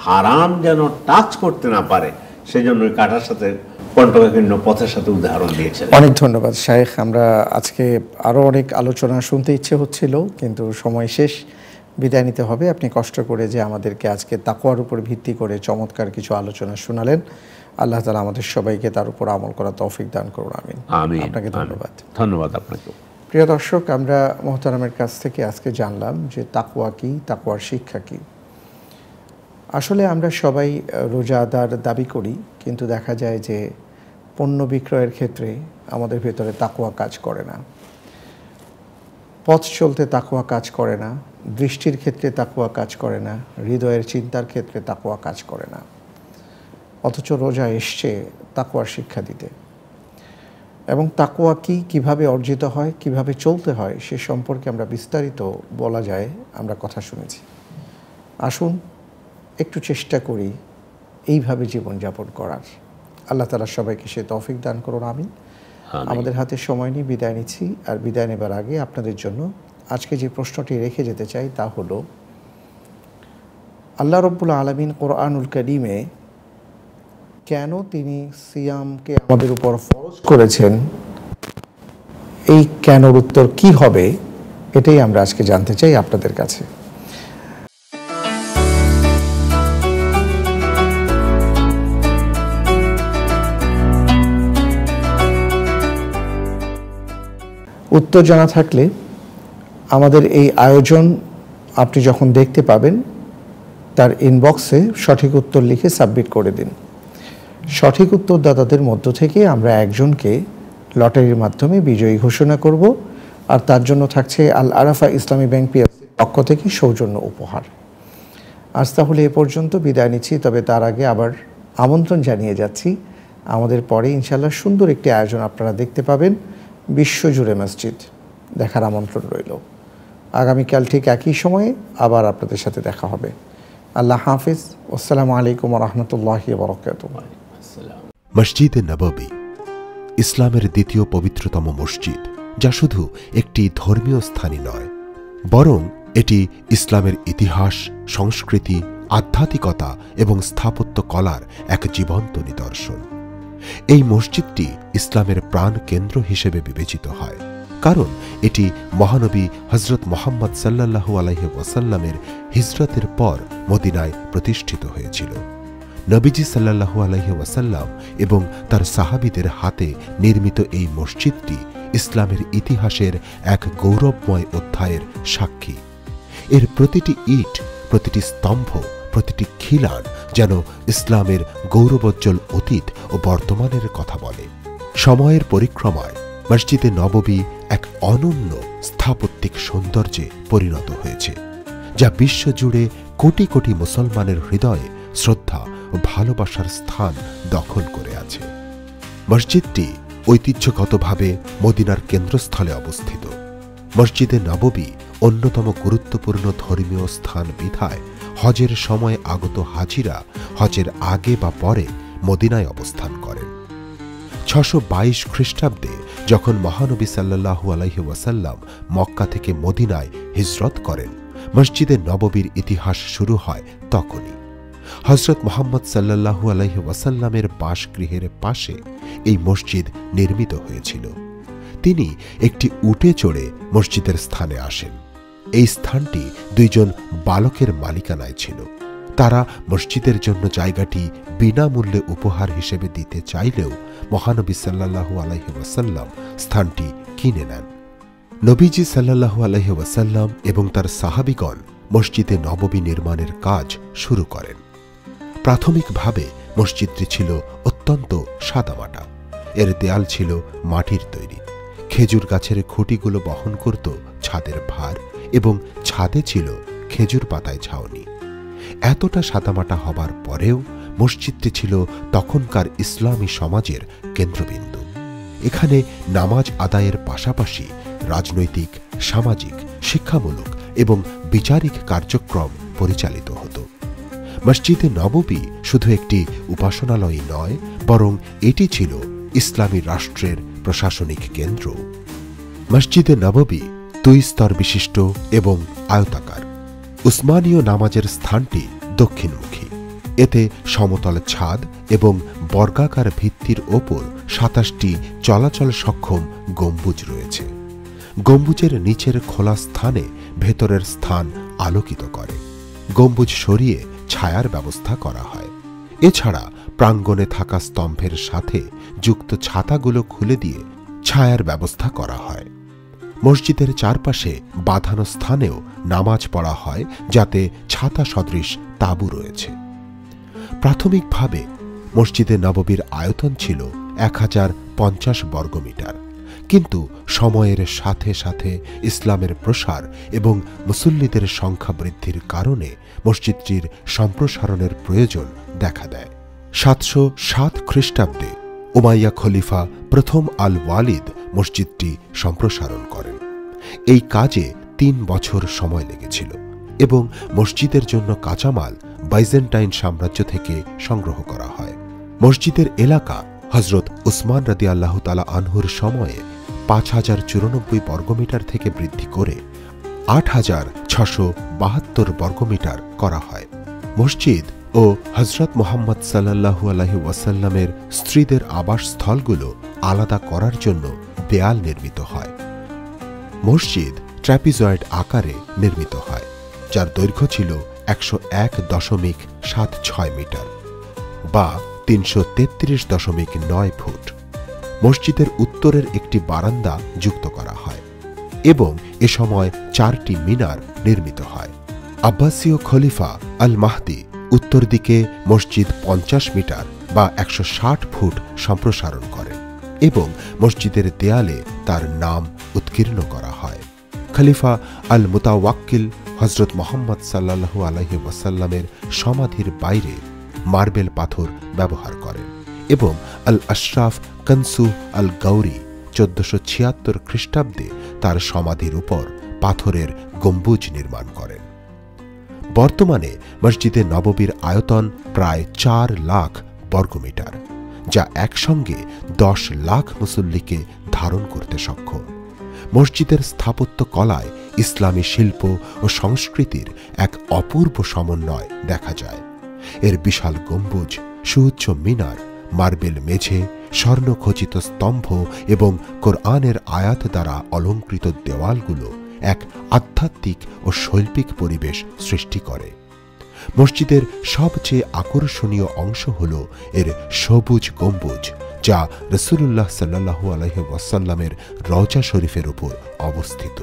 হারাম যেন টাচ করতে না পারে, সেই জন্য ওই কাঁটার সাথে কণ্টকাকীর্ণ পথের সাথে উদাহরণ দিয়েছিলেন।
অনেক ধন্যবাদ শায়েখ। আমরা আজকে আরও অনেক আলোচনা শুনতে ইচ্ছে হচ্ছিল, কিন্তু সময় শেষ, বিদায় নিতে হবে। আপনি কষ্ট করে যে আমাদেরকে আজকে তাকওয়ার উপর ভিত্তি করে চমৎকার কিছু আলোচনা শোনালেন, আল্লাহ তাআলা আমাদের সবাইকে তার উপর আমল করার তৌফিক দান করুন। আমিন।
আমিন।
আপনাকে ধন্যবাদ।
ধন্যবাদ আপনাকে।
প্রিয় দর্শক, আমরা মোহতারামের কাছ থেকে আজকে জানলাম যে তাকওয়া কি, তাকওয়ার শিক্ষা কি। আসলে আমরা সবাই রোজাদার দাবি করি, কিন্তু দেখা যায় যে পণ্য বিক্রয়ের ক্ষেত্রে আমাদের ভেতরে তাকওয়া কাজ করে না, পথ চলতে তাকওয়া কাজ করে না, দৃষ্টির ক্ষেত্রে তাকওয়া কাজ করে না, হৃদয়ের চিন্তার ক্ষেত্রে তাকওয়া কাজ করে না। অথচ রোজা এসছে তাকওয়ার শিক্ষা দিতে, এবং তাকওয়া কি, কিভাবে অর্জিত হয়, কিভাবে চলতে হয় সে সম্পর্কে আমরা বিস্তারিত বলা যায় আমরা কথা শুনেছি। আসুন একটু চেষ্টা করি এইভাবে জীবনযাপন করার। আল্লাহ তাআলা সবাইকে সে তৌফিক দান করুন। আমিন। আমাদের হাতে সময় নিয়ে বিদায় নিচ্ছি, আর বিদায় নেবার আগে আপনাদের জন্য আজকে যে প্রশ্নটি রেখে যেতে চাই তা হলো, আল্লাহ রব্বুল আলামিন কোরআনুল কারীমে কেন তিনি সিয়ামকে আমাদের উপর ফরজ করেছেন, এই কেনর উত্তর কি হবে, এটাই আমরা আজকে জানতে চাই আপনাদের কাছে। উত্তর জানা থাকলে আমাদের এই আয়োজন আপনি যখন দেখতে পাবেন তার ইনবক্সে সঠিক উত্তর লিখে সাবমিট করে দিন। সঠিক উত্তরদাতাদের মধ্য থেকে আমরা একজনকে লটারির মাধ্যমে বিজয়ী ঘোষণা করব, আর তার জন্য থাকছে আল আরাফা ইসলামী ব্যাংক পিএলসির পক্ষ থেকে সৌজন্য উপহার। আজ তাহলে এ পর্যন্ত বিদায় নিচ্ছি, তবে তার আগে আবার আমন্ত্রণ জানিয়ে যাচ্ছি, আমাদের পরে ইনশাআল্লাহ সুন্দর একটি আয়োজন আপনারা দেখতে পাবেন বিশ্বজুড়ে মসজিদ, দেখার আমন্ত্রণ রইল। আগামীকাল ঠিক একই সময়ে আবার আপনাদের সাথে দেখা হবে। আল্লাহ হাফিজ। আসসালামু আলাইকুম ওয়া রাহমাতুল্লাহি ওয়া বারাকাতুহু।
মসজিদে নববী ইসলামের দ্বিতীয় পবিত্রতম মসজিদ, যা শুধু একটি ধর্মীয় স্থানই নয়, বরং এটি ইসলামের ইতিহাস, সংস্কৃতি, আধ্যাত্মিকতা এবং স্থাপত্য কলার এক জীবন্ত নিদর্শন। এই মসজিদটি ইসলামের প্রাণ কেন্দ্র হিসেবে বিবেচিত হয়, কারণ এটি মহানবী হযরত মুহাম্মদ সাল্লাল্লাহু আলাইহি ওয়াসাল্লামের হিজরতের পর মদিনায় প্রতিষ্ঠিত হয়েছিল। নবীজি সাল্লাল্লাহু আলাইহি ওয়াসাল্লাম এবং তার সাহাবীদের হাতে নির্মিত এই মসজিদটি ইসলামের ইতিহাসের এক গৌরবময় অধ্যায়ের সাক্ষী। এর প্রতিটি ইট, প্রতিটি স্তম্ভ, প্রতিটি খিলান যেন ইসলামের গৌরবোজ্জ্বল অতীত ও বর্তমানের কথা বলে। সময়ের পরিক্রমায় মসজিদে নববী এক অনন্য স্থাপত্যিক সৌন্দর্যে পরিণত হয়েছে, যা বিশ্বজুড়ে কোটি কোটি মুসলমানের হৃদয়ে শ্রদ্ধা ও ভালোবাসার স্থান দখল করে আছে। মসজিদটি ঐতিহ্যগতভাবে মদিনার কেন্দ্রস্থলে অবস্থিত। মসজিদে নববী অন্যতম গুরুত্বপূর্ণ ধর্মীয় স্থান বিধায় হজের সময় আগত হাজিরা হজের আগে বা পরে মদিনায় অবস্থান করেন। ৬২২ খ্রিস্টাব্দে যখন মহানবী সাল্লাল্লাহু আলাইহি ওয়াসাল্লাম মক্কা থেকে মদিনায় হিজরত করেন, মসজিদে নববীর ইতিহাস শুরু হয় তখনই। হযরত মুহাম্মদ সাল্লাল্লাহু আলাইহি ওয়াসাল্লামের বাসগৃহের পাশে এই মসজিদ নির্মিত হয়েছিল। তিনি একটি উটে চড়ে মসজিদের স্থানে আসেন। এই স্থানটি দুইজন বালকের মালিকানায় ছিল। তারা মসজিদের জন্য জায়গাটি বিনামূল্যে উপহার হিসেবে দিতে চাইলেও মহানবী সাল্লাল্লাহু আলাইহি ওয়াসাল্লাম স্থানটি কিনে নেন। নবীজি সাল্লাল্লাহু আলাইহি ওয়াসাল্লাম এবং তার সাহাবীগণ মসজিদে নববী নির্মাণের কাজ শুরু করেন। প্রাথমিকভাবে মসজিদটি ছিল অত্যন্ত সাদামাটা। এর দেয়াল ছিল মাটির তৈরি। খেজুর গাছের খুঁটিগুলো বহন করত ছাদের ভার, এবং ছাদে ছিল খেজুর পাতায় ছাউনি। এতটা সাদামাটা হবার পরেও মসজিদটি ছিল তখনকার ইসলামী সমাজের কেন্দ্রবিন্দু। এখানে নামাজ আদায়ের পাশাপাশি রাজনৈতিক, সামাজিক, শিক্ষামূলক এবং বিচারিক কার্যক্রম পরিচালিত হতো। মসজিদে নববী শুধু একটি উপাসনালয় নয়, বরং এটি ছিল ইসলামী রাষ্ট্রের প্রশাসনিক কেন্দ্র। মসজিদে নববী 2 স্তর বিশিষ্ট এবং আয়তাকার। উসমানীয় নামাজের স্থানটি দক্ষিণমুখী। এতে সমতল ছাদ এবং বর্গাকার ভিত্তির ওপর ২৭টি চলাচল সক্ষম গম্বুজ রয়েছে। গম্বুজের নিচের খোলা স্থানে ভেতরের স্থান আলোকিত করে। গম্বুজ সরিয়ে ছায়ার ব্যবস্থা করা হয়। এছাড়া প্রাঙ্গণে থাকা স্তম্ভের সাথে যুক্ত ছাতাগুলো খুলে দিয়ে ছায়ার ব্যবস্থা করা হয়। মসজিদের চারপাশে বাঁধানো স্থানেও নামাজ পড়া হয়, যাতে ছাতা সদৃশ তাঁবু রয়েছে। প্রাথমিকভাবে মসজিদে নববীর আয়তন ছিল ১০৫০ বর্গমিটার, কিন্তু সময়ের সাথে সাথে ইসলামের প্রসার এবং মুসল্লিদের সংখ্যা বৃদ্ধির কারণে মসজিদটির সম্প্রসারণের প্রয়োজন দেখা দেয়। ৭০৭ খ্রিস্টাব্দে উমাইয়া খলিফা প্রথম আল ওয়ালিদ মসজিদটি সম্প্রসারণ করেন। এই কাজে ৩ বছর সময় লেগেছিল এবং মসজিদের জন্য কাঁচামাল বাইজেন্টাইন সাম্রাজ্য থেকে সংগ্রহ করা হয়। মসজিদের এলাকা হজরত উসমান রাদিয়াল্লাহু তাআলা আনহুর সময়ে ৫০৯৪ বর্গমিটার থেকে বৃদ্ধি করে ৮৬৭২ বর্গমিটার করা হয়। মসজিদ ও হজরত মুহাম্মদ সাল্লাল্লাহু আলাইহি ওয়াসাল্লামের স্ত্রীদের আবাসস্থলগুলো আলাদা করার জন্য দেয়াল নির্মিত হয়। মসজিদ ট্র্যাপিজয়েড আকারে নির্মিত হয়, যার দৈর্ঘ্য ছিল ১০১.৭৬ মিটার বা ৩৩৩.৯ ফুট। মসজিদের উত্তরের একটি বারান্দা যুক্ত করা হয় এবং এ সময় ৪টি মিনার নির্মিত হয়। আব্বাসীয় খলিফা আল মাহদি উত্তর দিকে মসজিদ ৫০ মিটার বা ১৬০ ফুট সম্প্রসারণ করেন এবং মসজিদের দেয়ালে তার নাম উৎকীর্ণ করা হয়। খলিফা আল মুতাওয়াক্কিল হজরত মুহাম্মদ সাল্লাল্লাহু আলাইহি ওয়াসাল্লামের সমাধির বাইরে মার্বেল পাথর ব্যবহার করেন এবং আল আশরাফ কনসু আল গৌরি ১৪৭৬ খ্রিস্টাব্দে তার সমাধির উপর পাথরের গম্বুজ নির্মাণ করেন। বর্তমানে মসজিদে নববীর আয়তন প্রায় ৪ লাখ বর্গমিটার, যা একসঙ্গে ১০ লাখ মুসল্লিকে ধারণ করতে সক্ষম। মসজিদের স্থাপত্য কলায় ইসলামী শিল্প ও সংস্কৃতির এক অপূর্ব সমন্বয় দেখা যায়। এর বিশাল গম্বুজ, সুউচ্চ মিনার, মার্বেল মেঝে, স্বর্ণখচিত স্তম্ভ এবং কোরআনের আয়াত দ্বারা অলঙ্কৃত দেওয়ালগুলো এক আধ্যাত্মিক ও শৈল্পিক পরিবেশ সৃষ্টি করে। মসজিদের সবচেয়ে আকর্ষণীয় অংশ হল এর সবুজ গম্বুজ, যা রাসূলুল্লাহ সাল্লাল্লাহু আলাইহি ওয়াসাল্লামের রওজা শরীফের উপর অবস্থিত।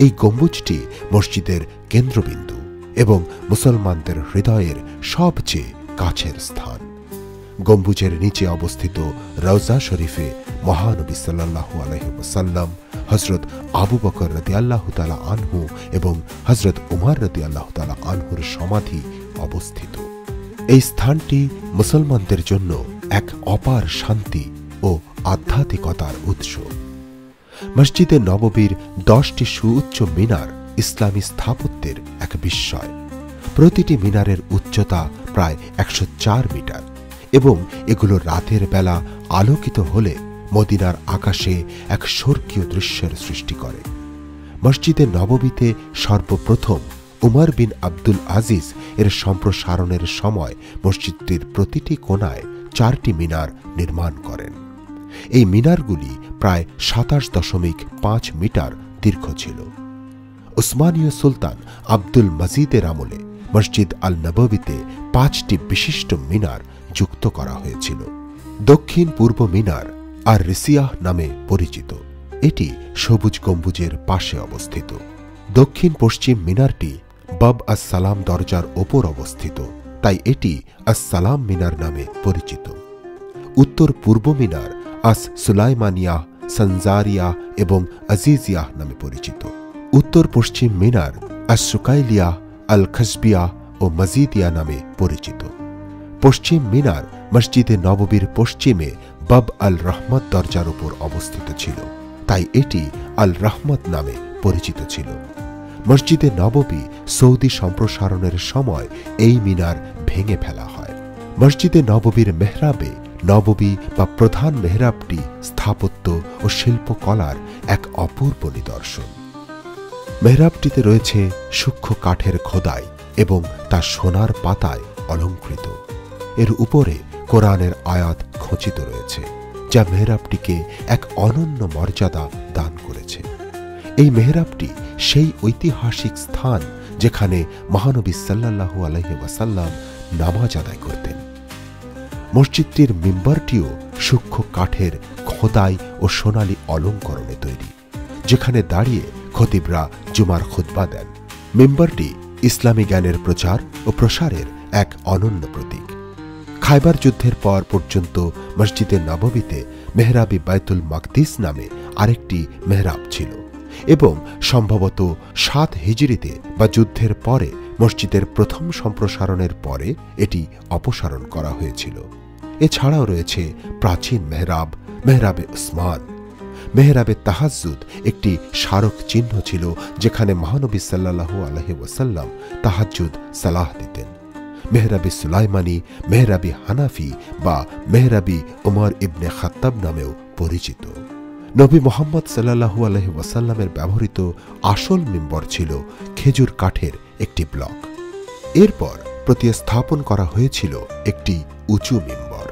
এই গম্বুজটি মসজিদের কেন্দ্রবিন্দু এবং মুসলমানদের হৃদয়ের সবচেয়ে কাছের স্থান। গম্বুজের নিচে অবস্থিত রওজা শরীফে মহানবী সাল্লাল্লাহু আলাইহি ওয়াসাল্লাম, হযরত আবু বকর রাদিয়াল্লাহু তাআলা আনহু এবং হযরত উমর রাদিয়াল্লাহু তাআলা আনহুর সমাধি অবস্থিত। এই স্থানটি মুসলমানদের জন্য এক অপার শান্তি ও আধ্যাত্মিকতার উৎস। মসজিদে নববীর 10টি সুউচ্চ মিনার ইসলামী স্থাপত্যের এক বিস্ময়। প্রতিটি মিনারের উচ্চতা প্রায় 104 মিটার এবং এগুলো রাতের বেলা আলোকিত হলে মদিনার আকাশে এক স্বর্গীয় দৃশ্যের সৃষ্টি করে। মসজিদে নববীতে সর্বপ্রথম উমর বিন আব্দুল আজিজ এর সম্প্রসারণের সময় মসজিদটির প্রতিটি কোণায় 4টি মিনার নির্মাণ করেন। এই মিনারগুলি প্রায় 27.5 মিটার দীর্ঘ ছিল। উসমানীয় সুলতান আব্দুল মজিদের আমলে মসজিদ আল নববীতে 5টি বিশিষ্ট মিনার যুক্ত করা হয়েছিল। দক্ষিণ পূর্ব মিনার আর রিসিয়াহ নামে পরিচিত। এটি সবুজ গম্বুজের পাশে অবস্থিত। দক্ষিণ পশ্চিম মিনারটি বাব আস সালাম দরজার ওপর অবস্থিত, তাই এটি আস সালাম মিনার নামে পরিচিত। উত্তর পূর্ব মিনার আস সুলাইমানিয়াহ, সনজারিয়া এবং আজিজিয়াহ নামে পরিচিত। উত্তর পশ্চিম মিনার আস সুকাইলিয়া, আল খসবিয়া ও মজিদিয়া নামে পরিচিত। পশ্চিম মিনার মসজিদে নববীর পশ্চিমে বাব আল রহমত দরজার উপর অবস্থিত ছিল, তাই এটি আল রহমত নামে পরিচিত ছিল। মসজিদে নববী সৌদি সম্প্রসারণের সময় এই মিনার ভেঙে ফেলা হয়। মসজিদে নববীর মেহরাবে নববী বা প্রধান মেহরাবটি স্থাপত্য ও শিল্পকলার এক অপূর্ব নিদর্শন। মেহরাবটিতে রয়েছে সূক্ষ্ম কাঠের খোদাই এবং তা সোনার পাতায় অলঙ্কৃত। এর উপরে কোরআনের আয়াত খচিত রয়েছে, যা মেহরাবটিকে এক অনন্য মর্যাদা দান করেছে। এই মেহরাবটি সেই ঐতিহাসিক স্থান যেখানে মহানবী সাল্লাল্লাহু আলাইহি ওয়াসাল্লাম নামাজ আদায় করতেন। মসজিদটির মিম্বরটিও সূক্ষ্ম কাঠের খোদাই ও সোনালী অলঙ্করণে তৈরি, যেখানে দাঁড়িয়ে খতিবরা জুমার খুতবা দেন। মিম্বরটি ইসলামী জ্ঞানের প্রচার ও প্রসারের এক অনন্য প্রতীক। খায়বার যুদ্ধের পর পর্যন্ত মসজিদে নববীতে মেহরাবি বাইতুল মাকদিস নামে আরেকটি মেহরাব ছিল এবং সম্ভবত 7 হিজরিতে বা যুদ্ধের পরে মসজিদের প্রথম সম্প্রসারণের পরে এটি অপসারণ করা হয়েছিল। এছাড়াও রয়েছে প্রাচীন মেহরাব, মেহরাবে উসমান। মেহরাবে তাহাজ্জুদ একটি স্মারক চিহ্ন ছিল, যেখানে মহানবী সাল্লাল্লাহু আলাইহি ওয়াসাল্লাম তাহাজ্জুদ সালাহ দিতেন। মেহরাবি সুলাইমানি, মেহরাবি হানাফি বা মেহরাবি উমর ইবনে খাত্তাব নামেও পরিচিত। নবী মুহাম্মদ সাল্লাল্লাহু আলাইহি ওয়াসাল্লামের ব্যবহৃত আসল মিম্বর ছিল খেজুর কাঠের একটি ব্লক। এরপর প্রতিস্থাপন করা হয়েছিল একটি উঁচু মিম্বর।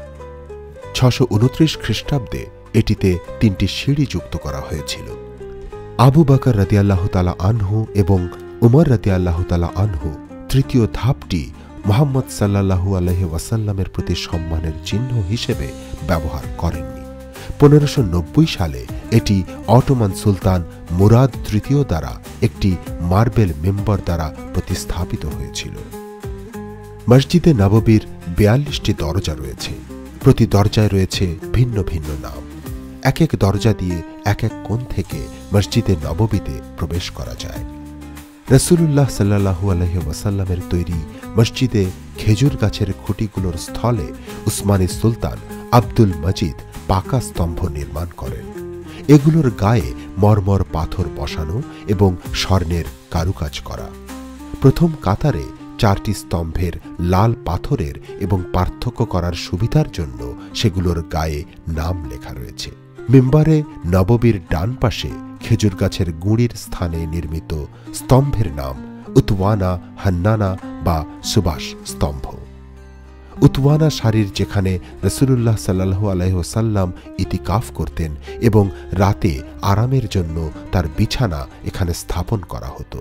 629 খ্রিস্টাব্দে এটিতে 3টি সিঁড়ি যুক্ত করা হয়েছিল। আবু বকর রাদিয়াল্লাহু তাআলা আনহু এবং উমর রাদিয়াল্লাহু তাআলা আনহু তৃতীয় ধাপটি মুহাম্মদ সাল্লাল্লাহু আলাইহি ওয়াসাল্লামের প্রতি সম্মানের চিহ্ন হিসেবে ব্যবহার করেননি। 1590 সালে এটি অটোমান সুলতান মুরাদ তৃতীয় দ্বারা একটি মার্বেল মেম্বর দ্বারা প্রতিস্থাপিত হয়েছিল। মসজিদে নববীর 42টি দরজা রয়েছে। প্রতি দরজায় রয়েছে ভিন্ন ভিন্ন নাম। এক এক দরজা দিয়ে এক এক কোণ থেকে মসজিদে নববীতে প্রবেশ করা যায়। রাসূলুল্লাহ সাল্লাল্লাহু আলাইহি ওয়াসাল্লামের তৈরি মসজিদে খেজুর গাছের খুঁটিগুলোর স্থলে উসমানী সুলতান আব্দুল মজিদ পাকা স্তম্ভ নির্মাণ করেন। এগুলোর গায়ে মরমর পাথর বসানো এবং স্বর্ণের কারুকাজ করা। প্রথম কাতারে 4টি স্তম্ভের লাল পাথরের এবং পার্থক্য করার সুবিধার জন্য সেগুলোর গায়ে নাম লেখা রয়েছে। মিম্বারে নববীর ডান পাশে খেজুর গাছের গুঁড়ির স্থানে নির্মিত স্তম্ভের নাম উতওয়ানা হান্নানা বা সুবাস স্তম্ভ। উতওয়ানা সারির যেখানে রাসূলুল্লাহ সাল্লাল্লাহু আলাইহি ওয়াসাল্লাম ইতিকাফ করতেন এবং রাতে আরামের জন্য তার বিছানা এখানে স্থাপন করা হতো।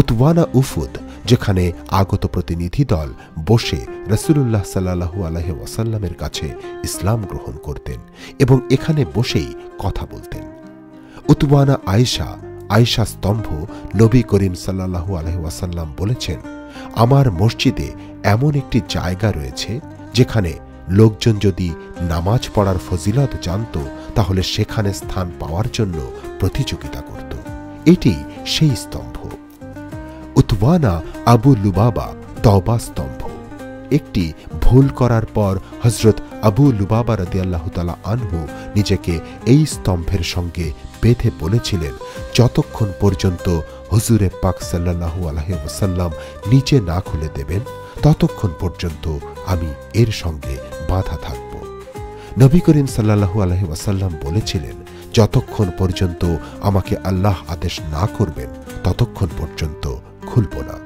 উতওয়ানা উফুদ, যেখানে আগত প্রতিনিধি দল বসে রাসূলুল্লাহ সাল্লাল্লাহু আলাইহি ওয়াসাল্লামের কাছে ইসলাম গ্রহণ করতেন এবং এখানে বসেই কথা বলতেন। উতওয়ানা আয়েশা স্তম্ভ, নবী করিম সাল্লাল্লাহু আলাইহি ওয়াসাল্লাম বলেছেন, আমার মসজিদে এমন একটি জায়গা রয়েছে যেখানে লোকজন যদি নামাজ পড়ার ফজিলত জানত তাহলে সেখানে স্থান পাওয়ার জন্য প্রতিযোগিতা করত। এটি সেই স্তম্ভ। উতওয়ানা আবু লুবাবা তওবা স্তম্ভ। একটি ভুল করার পর হযরত আবু লুবাবা রাদিয়াল্লাহু তাআলা আনহু নিজেকে এই স্তম্ভের সঙ্গে বেঁধে বলেছিলেন, যতক্ষণ পর্যন্ত হুজুরে পাক সাল্লাল্লাহু আলাইহি ওয়াসাল্লাম নিচে না খুলে দেবেন ততক্ষণ পর্যন্ত আমি এর সঙ্গে বাঁধা থাকব। নবী করিম সাল্লাল্লাহু আলাইহি ওয়াসাল্লাম বলেছিলেন, যতক্ষণ পর্যন্ত আমাকে আল্লাহ আদেশ না করবেন ততক্ষণ পর্যন্ত খুলব না।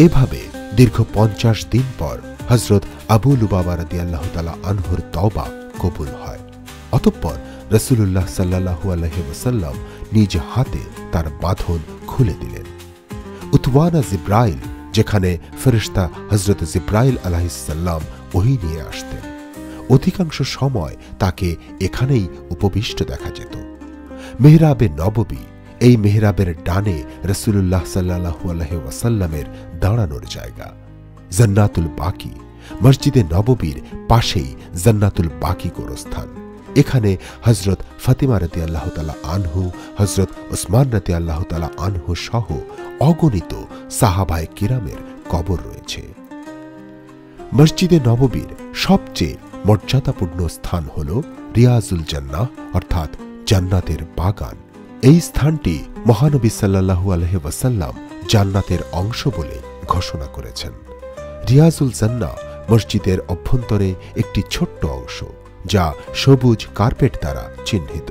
এভাবে দীর্ঘ 50 দিন পর হযরত আবু লুবাবা রাদিয়াল্লাহু তাআলা আনহুর তওবা কবুল হয়। অতঃপর রাসূলুল্লাহ সাল্লাল্লাহু আলাইহি ওয়াসাল্লাম নিজ হাতে তার বাঁধন খুলে দিলেন। উতওয়ানা জিব্রাইল, যেখানে ফেরেশতা হযরত জিব্রাইল আলাইহিস সালাম ওহী নিয়ে আসতেন, অধিকাংশ সময় তাকে এখানেই উপবিষ্ট দেখা যেত। মেহরাবে নববী, এই মেহরাবের ডানে রাসূলুল্লাহ সাল্লাল্লাহু আলাইহি ওয়াসাল্লামের দাঁড়ানোর জায়গা। জান্নাতুল বাকি, মসজিদে নববীর পাশেই জান্নাতুল বাকি গোরস্থান। এখানে হযরত ফাতিমা রাদিয়াল্লাহু তাআলা আনহু, হযরত উসমান রাদিয়াল্লাহু তাআলা আনহু সহ অগণিত সাহাবায়ে কিরামের কবর রয়েছে। মসজিদে নববীর সবচেয়ে মর্যাদাপূর্ণ স্থান হল রিয়াজুল জান্নাহ অর্থাৎ জান্নাতের বাগান। এই স্থানটি মহানবী সাল্লাল্লাহু আলাইহি ওয়াসাল্লাম জান্নাতের অংশ বলে ঘোষণা করেছেন। রিয়াজুল জান্নাহ মসজিদের অভ্যন্তরে একটি ছোট্ট অংশ, যা সবুজ কার্পেট দ্বারা চিহ্নিত।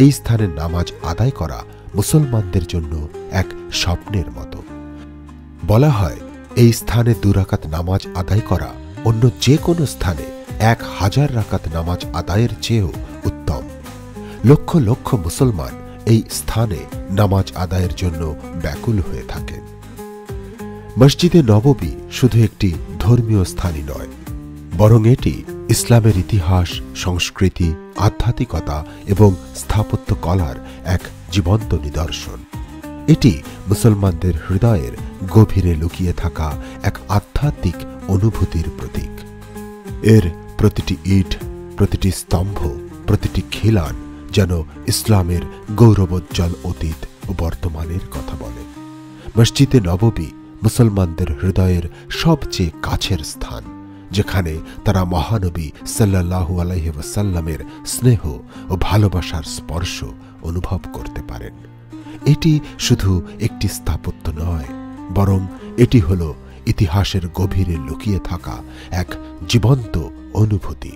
এই স্থানে নামাজ আদায় করা মুসলমানদের জন্য এক স্বপ্নের মতো। বলা হয় এই স্থানে 2 রাকাত নামাজ আদায় করা অন্য যে কোনো স্থানে 1000 রাকাত নামাজ আদায়ের চেয়েও উত্তম। লক্ষ লক্ষ মুসলমান এই স্থানে নামাজ আদায়ের জন্য ব্যাকুল হয়ে থাকেন। মসজিদে নববী শুধু একটি ধর্মীয় স্থানই নয়, বরং এটি ইসলামের ইতিহাস, সংস্কৃতি, আধ্যাত্মিকতা এবং স্থাপত্য কলার এক জীবন্ত নিদর্শন। এটি মুসলমানদের হৃদয়ের গভীরে লুকিয়ে থাকা এক আধ্যাত্মিক অনুভূতির প্রতীক। এর প্রতিটি ইট, প্রতিটি স্তম্ভ, প্রতিটি খিলান যেন ইসলামের গৌরবোজ্জ্বল অতীত ও বর্তমানের কথা বলে। মসজিদে নববী মুসলমানদের হৃদয়ের সবচেয়ে কাছের স্থান, যেখানে তারা মহানবী সাল্লাল্লাহু আলাইহি ওয়াসাল্লামের স্নেহ ও ভালোবাসার স্পর্শ অনুভব করতে পারেন। এটি শুধু একটি স্থাপত্য নয়, বরং এটি হল ইতিহাসের গভীরে লুকিয়ে থাকা এক জীবন্ত অনুভূতি।